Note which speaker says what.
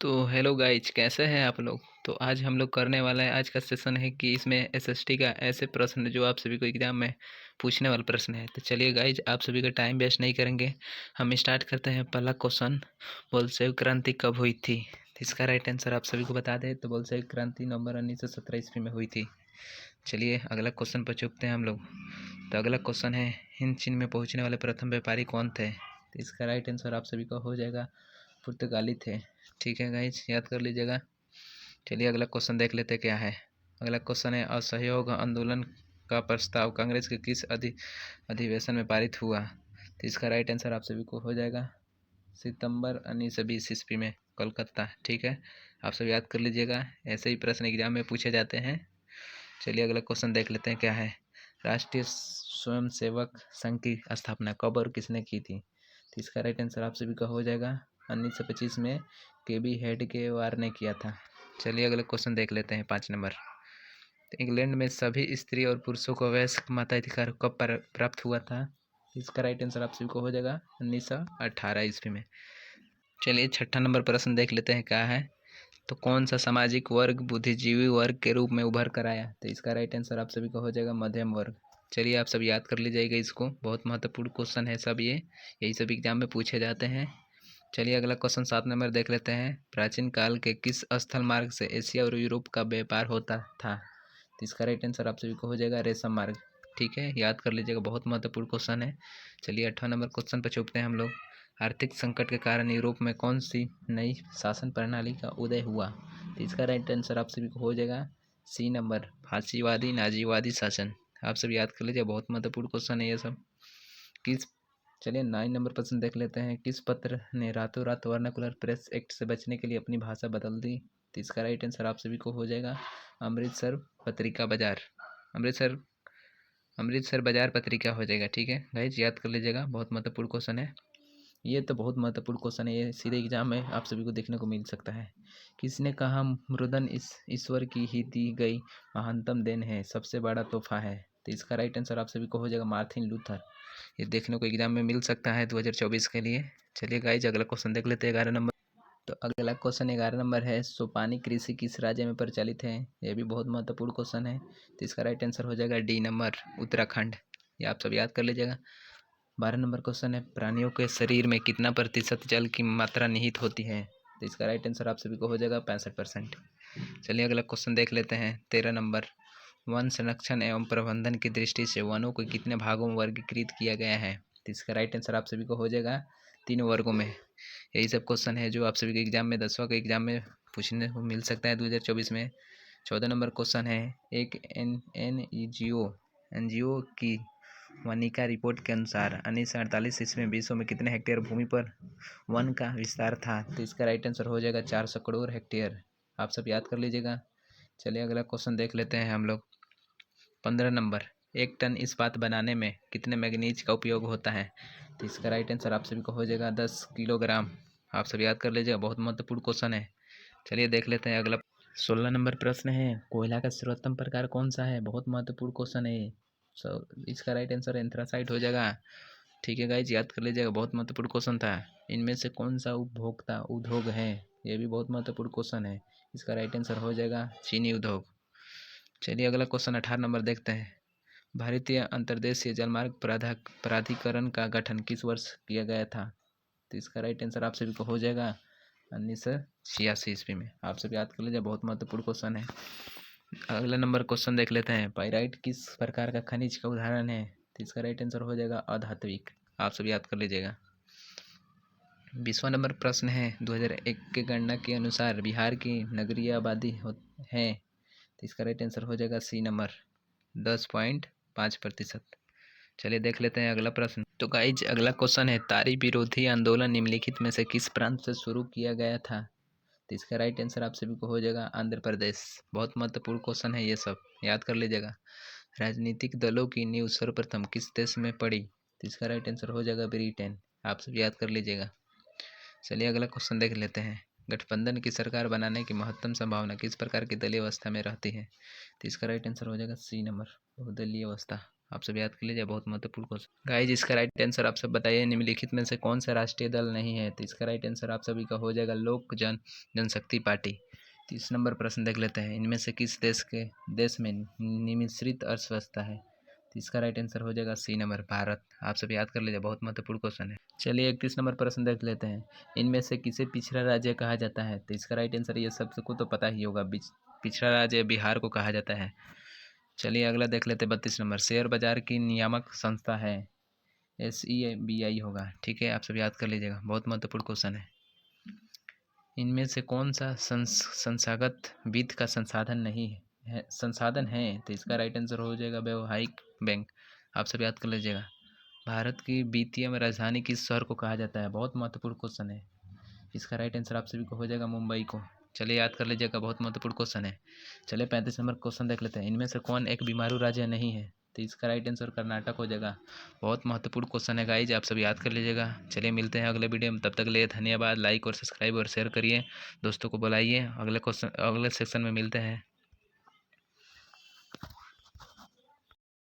Speaker 1: तो hello guys, कैसे हैं आप लोग। तो आज हम लोग करने वाला है, आज का सेशन है कि इसमें एसएसटी का ऐसे प्रश्न जो आप सभी को एग्जाम में पूछने वाला प्रश्न है। तो चलिए गाइज, आप सभी का टाइम वेस्ट नहीं करेंगे, हम स्टार्ट करते हैं। पहला क्वेश्चन, बोल्शेविक क्रांति कब हुई थी। तो इसका राइट आंसर आप सभी को बता दें तो बोल्शेविक क्रांति नवंबर 1917 ईस्वी में हुई थी। चलिए अगला क्वेश्चन पर चुपते हैं हम लोग। तो अगला क्वेश्चन है, हिंद चीन में पहुँचने वाले प्रथम व्यापारी कौन थे। तो इसका राइट आंसर आप सभी का हो जाएगा पुर्तगाली थे। ठीक है गाइज, याद कर लीजिएगा। चलिए अगला क्वेश्चन देख लेते क्या है। अगला क्वेश्चन है, असहयोग आंदोलन का प्रस्ताव कांग्रेस के किस अधिवेशन में पारित हुआ। तो इसका राइट आंसर आप सभी को हो जाएगा सितंबर 1920 ईस्वी में, कोलकाता। ठीक है, आप सब याद कर लीजिएगा, ऐसे ही प्रश्न एग्जाम में पूछे जाते हैं। चलिए अगला क्वेश्चन देख लेते हैं क्या है। राष्ट्रीय स्वयंसेवक संघ की स्थापना कब और किसने की थी। तो इसका राइट आंसर आप सभी का हो जाएगा 1925 में केबी हेडगेवार ने किया था। चलिए अगला क्वेश्चन देख लेते हैं 5 नंबर। तो इंग्लैंड में सभी स्त्री और पुरुषों को वयस्क मताधिकार कब प्राप्त हुआ था। इसका राइट आंसर आप सभी को हो जाएगा 1918 ईस्वी में। चलिए 6ठा नंबर प्रश्न देख लेते हैं क्या है। तो कौन सा सामाजिक वर्ग बुद्धिजीवी वर्ग के रूप में उभर कर आया। तो इसका राइट आंसर आप सभी का हो जाएगा मध्यम वर्ग। चलिए आप सब याद कर लीजिएगा, इसको बहुत महत्वपूर्ण क्वेश्चन है सब, यही सब एग्जाम में पूछे जाते हैं। चलिए अगला क्वेश्चन 7 नंबर देख लेते हैं। प्राचीन काल के किस स्थल मार्ग से एशिया और यूरोप का व्यापार होता था। तो इसका राइट आंसर आप सभी को हो जाएगा रेशम मार्ग। ठीक है, याद कर लीजिएगा, बहुत महत्वपूर्ण क्वेश्चन है। चलिए 8वां नंबर क्वेश्चन पर छूटते हैं हम लोग। आर्थिक संकट के कारण यूरोप में कौन सी नई शासन प्रणाली का उदय हुआ। तो इसका राइट आंसर आप सभी को हो जाएगा सी नंबर, फासीवादी नाजीवादी शासन। आप सब याद कर लीजिए, बहुत महत्वपूर्ण क्वेश्चन है ये सब। किस चलिए 9 नंबर प्रश्न देख लेते हैं। किस पत्र ने रातों रात वर्नाकुलर प्रेस एक्ट से बचने के लिए अपनी भाषा बदल दी। तो इसका राइट आंसर आप सभी को हो जाएगा अमृतसर पत्रिका बाजार, अमृतसर अमृतसर बाजार पत्रिका हो जाएगा। ठीक है गाइज, याद कर लीजिएगा, बहुत महत्वपूर्ण क्वेश्चन है ये, तो बहुत महत्वपूर्ण क्वेश्चन है ये, सीधे एग्जाम में आप सभी को देखने को मिल सकता है। किसने कहा मृदन ईश्वर की ही दी गई महानतम देन है, सबसे बड़ा तोहफा है। तो इसका राइट आंसर आप सभी को हो जाएगा मार्टिन लूथर। ये देखने को एग्जाम में मिल सकता है 2024 के लिए। चलिए गाइज अगला क्वेश्चन देख लेते हैं 11 नंबर। तो अगला क्वेश्चन 11 नंबर है, सोपानी कृषि किस राज्य में प्रचलित है। यह भी बहुत महत्वपूर्ण क्वेश्चन है। तो इसका राइट आंसर हो जाएगा डी नंबर, उत्तराखंड। ये आप सब याद कर लीजिएगा। 12 नंबर क्वेश्चन है, प्राणियों के शरीर में कितना प्रतिशत जल की मात्रा निहित होती है। तो इसका राइट आंसर आप सभी को हो जाएगा 65%। चलिए अगला क्वेश्चन देख लेते हैं 13 नंबर। वन संरक्षण एवं प्रबंधन की दृष्टि से वनों को कितने भागों में वर्गीकृत किया गया है। तो इसका राइट आंसर आप सभी को हो जाएगा 3 वर्गों में। यही सब क्वेश्चन है जो आप सभी के एग्जाम में 10वां के एग्जाम में पूछने को मिल सकता है 2024 में। 14 नंबर क्वेश्चन है, एक एनजीओ की वनिका रिपोर्ट के अनुसार 1948 ईस्वी में विश्व में कितने हेक्टेयर भूमि पर वन का विस्तार था। तो इसका राइट आंसर हो जाएगा 400 करोड़ हेक्टेयर। आप सब याद कर लीजिएगा। चलिए अगला क्वेश्चन देख लेते हैं हम लोग। 15 नंबर, 1 टन इस्पात बनाने में कितने मैग्नीज का उपयोग होता है। तो इसका राइट आंसर आप सभी को हो जाएगा 10 किलोग्राम। आप सब याद कर लीजिएगा, बहुत महत्वपूर्ण क्वेश्चन है। चलिए देख लेते हैं अगला। 16 नंबर प्रश्न है, कोयला का सर्वोत्तम प्रकार कौन सा है। बहुत महत्वपूर्ण क्वेश्चन है। इसका राइट आंसर एंथ्रासाइट हो जाएगा। ठीक है गाइज, याद कर लीजिएगा, बहुत महत्वपूर्ण क्वेश्चन था। इनमें से कौन सा उपभोक्ता उद्योग है। यह भी बहुत महत्वपूर्ण क्वेश्चन है। इसका राइट आंसर हो जाएगा चीनी उद्योग। चलिए अगला क्वेश्चन 18 नंबर देखते हैं। भारतीय अंतर्देशीय जलमार्ग प्राधिकरण का गठन किस वर्ष किया गया था। तो इसका राइट आंसर आप सभी को हो जाएगा 1986 ईस्वी में। आप सब याद कर लीजिए, बहुत महत्वपूर्ण क्वेश्चन है। अगला नंबर क्वेश्चन देख लेते हैं, पाइराइट किस प्रकार का खनिज का उदाहरण है। तो इसका राइट आंसर हो जाएगा अधात्विक। आप सब याद कर लीजिएगा। 20वां नंबर प्रश्न है, 2001 के गणना के अनुसार बिहार की नगरीय आबादी है। तो इसका राइट आंसर हो जाएगा सी नंबर, 10.5%। चलिए देख लेते हैं अगला प्रश्न। तो गाइज अगला क्वेश्चन है, तारी विरोधी आंदोलन निम्नलिखित में से किस प्रांत से शुरू किया गया था। तो इसका राइट आंसर आप सभी को हो जाएगा आंध्र प्रदेश। बहुत महत्वपूर्ण क्वेश्चन है ये सब, याद कर लीजिएगा। राजनीतिक दलों की नींव सर्वप्रथम किस देश में पड़ी। तो इसका राइट आंसर हो जाएगा ब्रिटेन। आप सब याद कर लीजिएगा। चलिए अगला क्वेश्चन देख लेते हैं, गठबंधन की सरकार बनाने की महत्तम संभावना किस प्रकार की दलीय अवस्था में रहती है। तो इसका राइट आंसर हो जाएगा सी नंबर, बहुदलीय अवस्था। आप सब याद कर लीजिए, बहुत महत्वपूर्ण क्वेश्चन। गाइज इसका राइट आंसर आप सब बताइए, निम्नलिखित में से कौन सा राष्ट्रीय दल नहीं है? तो इसका राइट आंसर आप सभी का हो जाएगा लोक जनशक्ति पार्टी। 30 नंबर प्रश्न देख लेते हैं, इनमें से किस देश में निमिश्रित अर्थव्यवस्था है? तो इसका राइट आंसर हो जाएगा सी नंबर, भारत। आप सब याद कर लीजिए, बहुत महत्वपूर्ण क्वेश्चन है। चलिए 31 नंबर प्रश्न देख लेते हैं, इनमें से किसे पिछड़ा राज्य कहा जाता है? तो इसका राइट आंसर ये सबको तो पता ही होगा, पिछड़ा राज्य बिहार को कहा जाता है। चलिए अगला देख लेते हैं 32 नंबर, शेयर बाजार की नियामक संस्था है? SEBI होगा, ठीक है। आप सब याद कर लीजिएगा, बहुत महत्वपूर्ण क्वेश्चन है। इनमें से कौन सा संस्थागत वित्त का संसाधन है? तो इसका राइट आंसर हो जाएगा व्यवसायिक बैंक। आप सब याद कर लीजिएगा। भारत की वित्तीय में राजधानी किस शहर को कहा जाता है? बहुत महत्वपूर्ण क्वेश्चन है। इसका राइट आंसर आप सभी को हो जाएगा मुंबई को। चलिए याद कर लीजिएगा, बहुत महत्वपूर्ण क्वेश्चन है। चलिए 35 नंबर क्वेश्चन देख लेते हैं, इनमें से कौन एक बीमारू राज्य नहीं है? तो इसका राइट आंसर कर्नाटक हो जाएगा। बहुत महत्वपूर्ण क्वेश्चन है गाइज, आप सब याद कर लीजिएगा। चलिए मिलते हैं अगले वीडियो में, तब तक के लिए धन्यवाद। लाइक और सब्सक्राइब और शेयर करिए, दोस्तों को बुलाइए। अगले सेक्शन में मिलते हैं।